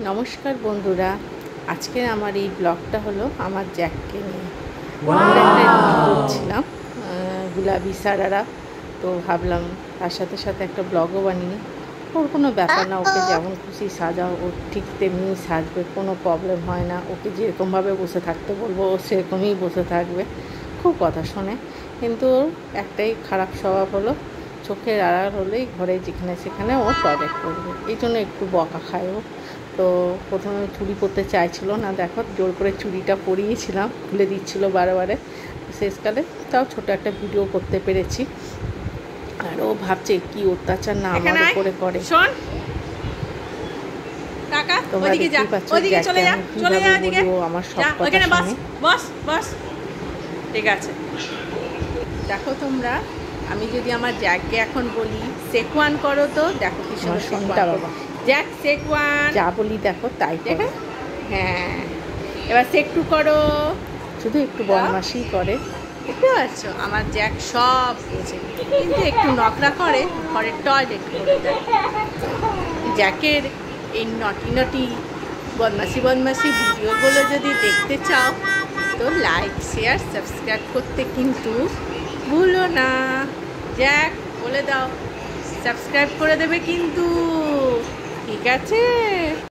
নমস্কার বন্ধুরা, আজকে আমার এই ব্লগটা হলো আমার জ্যাককে নিয়ে। আমরা একটা রুটি করছিলাম গুলাবি সারারা, তো ভাবলাম তার সাথে সাথে একটা ব্লগও বানিয়ে। ওর কোনো ব্যাপার না, ওকে যেমন খুশি সাজাও ও ঠিক তেমনি সাজবে, কোনো প্রবলেম হয় না। ওকে যেরকমভাবে বসে থাকতে বলবো ও সেরকমই বসে থাকবে, খুব কথা শোনে। কিন্তু ওর একটাই খারাপ স্বভাব হলো, চোখের আড়াল হলেই ঘরে যেখানে সেখানে ও টয়লেট করবে, এই জন্য একটু বকা খায় ও। তো প্রথমে চুরি করতে চাইছিল না, দেখো জোর করে চুরিটা পরিয়েছিলাম, খুলে দিচ্ছিল বারে। শেষকালে তাও ছোট একটা ভিডিও করতে পেরেছি। আর ও ভাবছে কি অত্যাচার না আমার উপরে করে। তোমরা দেখতেই পাচ্ছ আমার সব কথা শুনে। বস ঠিক আছে। দেখো তোমরা, আমি যদি আমার জ্যাককে এখন বলি সেকওয়ান করো, তো দেখো কি সুন্দর শুনটা বাবা, জ্যাক সেকওয়ান যা বলি দেখো তাই দেখো। হ্যাঁ, এবার সেক টু করো। শুধু একটু বদমাশি করে, দেখতে পাচ্ছ আমার জ্যাক সব বোঝে, কিন্তু একটু নকরা করে, ঘরের টয়লেট করে দেয়। জ্যাকের এই নটি বদমাশি ভিডিওগুলো যদি দেখতে চাও তো লাইক শেয়ার সাবস্ক্রাইব করতে কিন্তু ভুলো না। জ্যাক বলে দাও সাবস্ক্রাইব করে দেবে কিন্তু, ঠিক আছে?